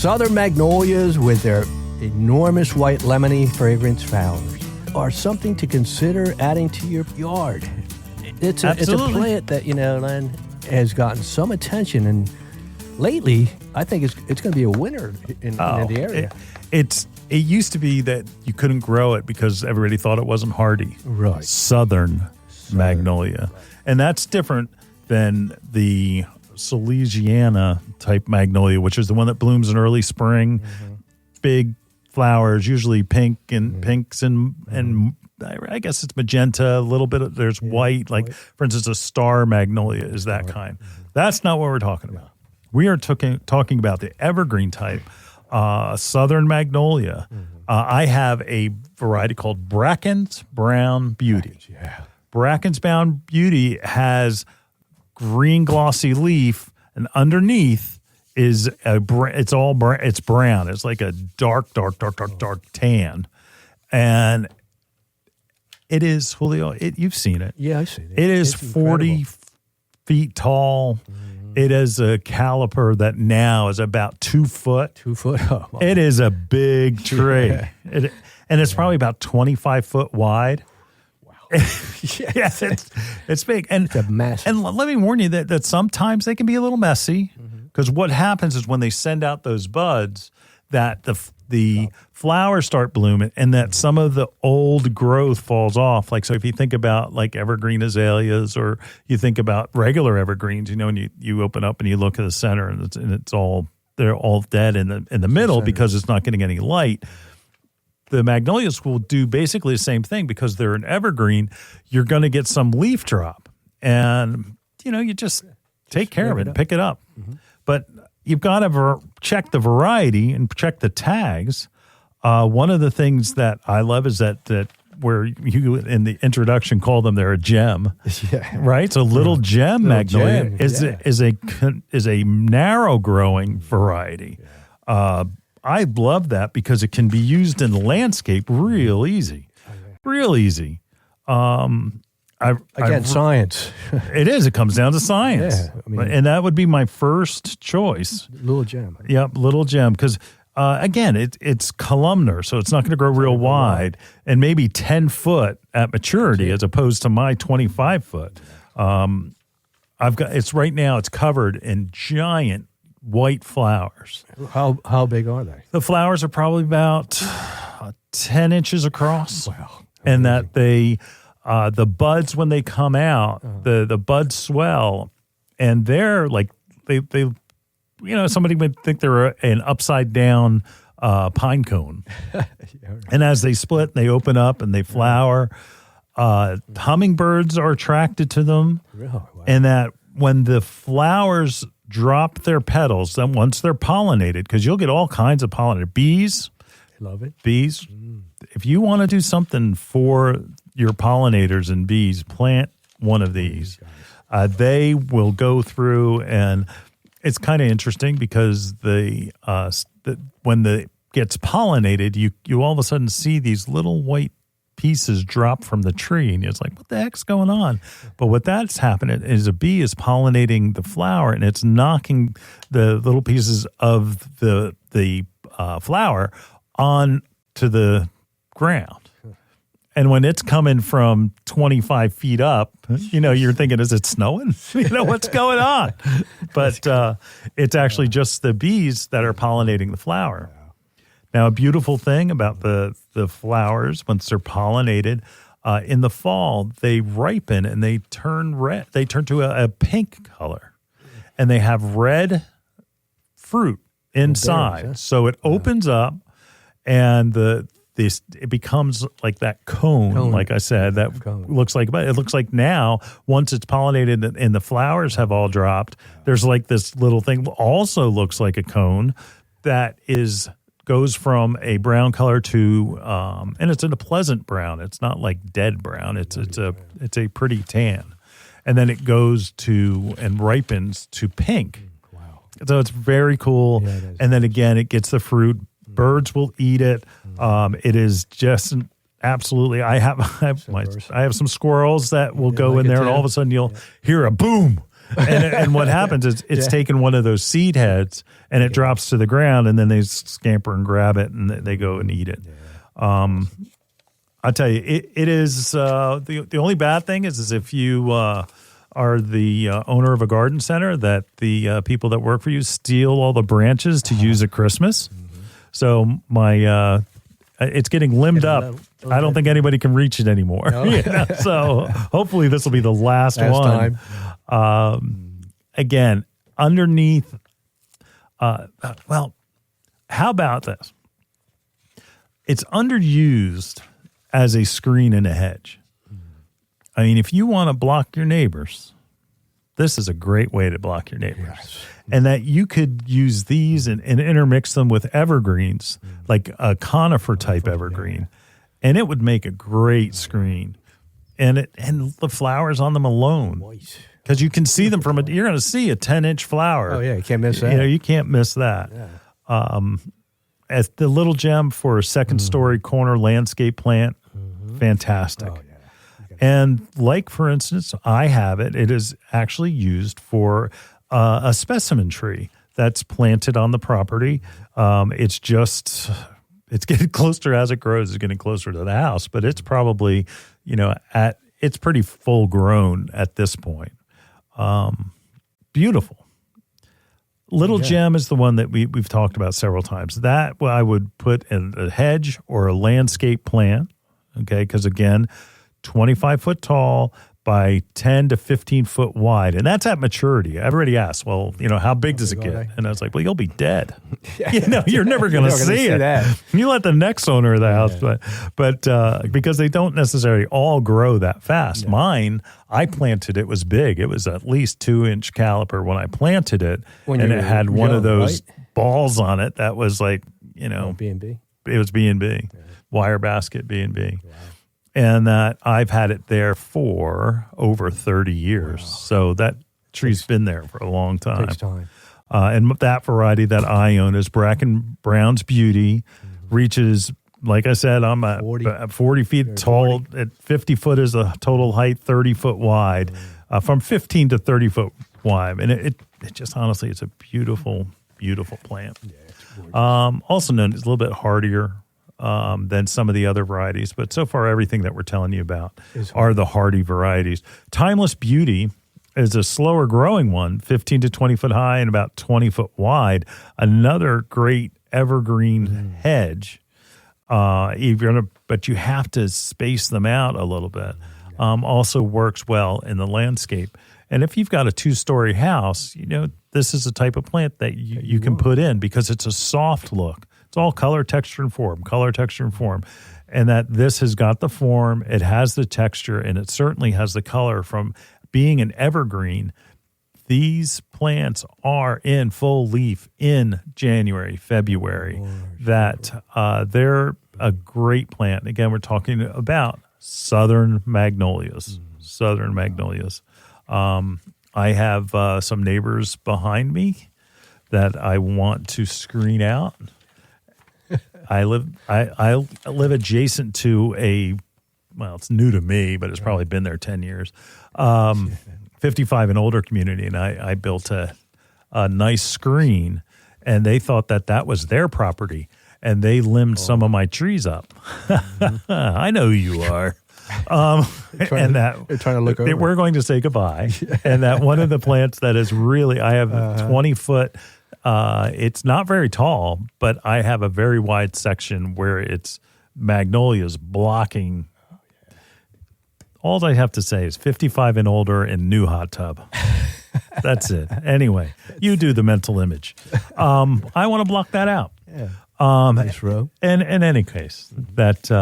Southern magnolias with their enormous white lemony fragrance flowers are something to consider adding to your yard. It's a plant that, Len, has gotten some attention, and lately I think it's going to be a winner in the area. It used to be that you couldn't grow it because everybody thought it wasn't hardy. Right. Southern magnolia. Right. And that's different than the Salesiana type magnolia, which is the one that blooms in early spring. Mm-hmm. Big flowers, usually pinks and I guess it's magenta, a little bit there's white. Like, for instance, a star magnolia is that kind. Mm-hmm. That's not what we're talking about. We are talking about the evergreen type, Southern magnolia. Mm-hmm. I have a variety called Bracken's Brown Beauty. Bracken's Brown Beauty has green glossy leaf, and underneath is it's brown. It's like a dark tan, and it is, Julio. You've seen it. Yeah, I've seen it. It is 40 feet tall. Mm-hmm. It is a caliper that now is about 2 foot. 2 foot. Oh, wow. It is a big tree, and it's probably about 25 foot wide. Yes, it's big. And it's a massive. And let me warn you that sometimes they can be a little messy, because what happens is when they send out those buds, that the flowers start blooming, and that some of the old growth falls off. Like, so if you think about like evergreen azaleas, or you think about regular evergreens, and you open up and you look at the center, and they're all dead in the middle because it's not getting any light. The magnolias will do basically the same thing, because they're an evergreen. You're going to get some leaf drop, and you just take care of it and pick it up. Mm-hmm. But you've got to check the variety and check the tags. One of the things that I love is that where you in the introduction call them, they're a gem, right? So little gem magnolia is a narrow growing variety. Yeah. I love that because it can be used in the landscape real easy. Science. It is. It comes down to science. Yeah, and that would be my first choice. Little gem. Yep, little gem. Because, again, it's columnar, so it's not going to grow real wide, and maybe 10 foot at maturity as opposed to my 25 foot. Right now it's covered in giant white flowers. How big are they? The flowers are probably about 10 inches across. Wow. And that the buds, when they come out, the buds swell, and they're like they somebody would think they're an upside down pine cone. And as they split, they open up and they flower. Hummingbirds are attracted to them. Really? Wow. And that when the flowers drop their petals, then once they're pollinated, because you'll get all kinds of pollinated bees. Love it. Bees. If you want to do something for your pollinators and bees, plant one of these. They will go through, and it's kind of interesting because when it gets pollinated, you all of a sudden see these little white pieces drop from the tree, and it's like, what the heck's going on? But what that's happening is a bee is pollinating the flower, and it's knocking the little pieces of the flower on to the ground. And when it's coming from 25 feet up, you're thinking, is it snowing? What's going on? But it's actually just the bees that are pollinating the flower. Now, a beautiful thing about the flowers, once they're pollinated, in the fall, they ripen and they turn red. They turn to a pink color, and they have red fruit inside. Berries, So it opens up, and it becomes like that cone, like I said, that looks like, but it looks like now, once it's pollinated and the flowers have all dropped, there's like this little thing, also looks like a cone that goes from a brown color to, and it's in a pleasant brown. It's not like dead brown. It's a pretty tan. And then it goes to and ripens to pink. Wow. So it's very cool. Yeah, and then again, it gets the fruit. Birds will eat it. It is just absolutely. I have some squirrels that will go in there, and all of a sudden you'll hear a boom, And what happens is it's taken one of those seed heads and it drops to the ground, and then they scamper and grab it and they go and eat it. Yeah. I tell you, it is the only bad thing is if you are the owner of a garden center, that the people that work for you steal all the branches to use at Christmas. Mm-hmm. So my it's getting limbed up. I don't think anybody can reach it anymore. No. So hopefully this will be the last one. Again, underneath. Well, how about this? It's underused as a screen in a hedge. I mean, if you want to block your neighbors, this is a great way to block your neighbors. Yes. And that you could use these and intermix them with evergreens, like a conifer type evergreen, and it would make a great screen. And the flowers on them alone, because you can see them you're going to see a 10-inch flower. Oh yeah, you can't miss that. You can't miss that. Yeah. As the little gem for a second-story corner landscape plant, fantastic. Oh, yeah. And like, for instance, I have it. It is actually used for a specimen tree that's planted on the property. It's getting closer as it grows. It's getting closer to the house, but it's probably, it's pretty full grown at this point. Beautiful. Little gem is the one that we've talked about several times. That I would put in a hedge or a landscape plant, okay? Because again, 25 foot tall by 10 to 15 foot wide. And that's at maturity. Everybody asks, well, how big does it get? And I was like, well, you'll be dead. You're never going to see it. That. You let the next owner of the house, but because they don't necessarily all grow that fast. Yeah. Mine, I planted, it was big. It was at least 2-inch caliper when I planted it. And it had one of those balls on it that was like, B&B. It was B&B. Yeah. Wire basket B&B. Wow. And that I've had it there for over 30 years. Wow. So that tree's been there for a long time. Takes time. And that variety that I own is Bracken Brown's Beauty. Mm-hmm. Reaches, like I said, I'm at 40 feet tall. 40. At 50 foot is the total height, 30 foot wide, from 15 to 30 foot wide. And it just, honestly, it's a beautiful, beautiful plant. Yeah, also known as a little bit hardier than some of the other varieties. But so far, everything that we're telling you about are the hardy varieties. Timeless Beauty is a slower growing one, 15 to 20 foot high and about 20 foot wide. Another great evergreen hedge. But you have to space them out a little bit. Also works well in the landscape. And if you've got a 2-story house, this is a type of plant that you can put in because it's a soft look. It's all color, texture, and form, And that this has got the form, it has the texture, and it certainly has the color from being an evergreen. These plants are in full leaf in January, February. That they're a great plant. Again, we're talking about southern magnolias. Southern magnolias. I have some neighbors behind me that I want to screen out. I live adjacent to it's new to me, but it's probably been there 10 years, 55 and older community. And I built a nice screen, and they thought that was their property, and they limbed some of my trees up. I know who you are. They're trying to look over. We're going to say goodbye. And that one of the plants that is really, I have 20 foot. It's not very tall, but I have a very wide section where it's magnolias blocking. All I have to say is 55 and older and new hot tub. That's it. Anyway, you do the mental image. I want to block that out. Yeah. Nice row. And in any case, that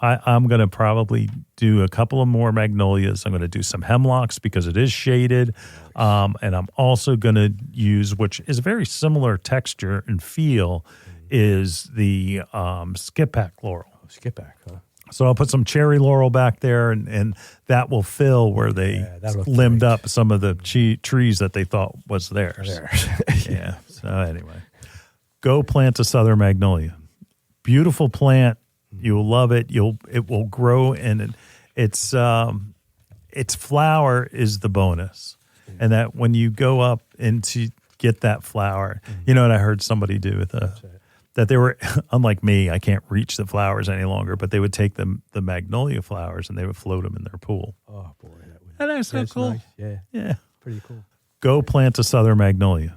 I'm going to probably do a couple of more magnolias. I'm going to do some hemlocks because it is shaded. And I'm also going to use, which is a very similar texture and feel, is the skipjack laurel. Skipjack, huh? So I'll put some cherry laurel back there, and that will fill where they limbed up some of the trees that they thought was theirs. Yeah. So anyway, go plant a southern magnolia. Beautiful plant. You'll love it. It will grow, and its flower is the bonus. and that when you go up and to get that flower, you know what I heard somebody do with that they were, unlike me, I can't reach the flowers any longer, but they would take the Magnolia flowers and they would float them in their pool. Oh, boy. That's so cool. Nice. Yeah. Yeah. Pretty cool. Go plant a Southern Magnolia.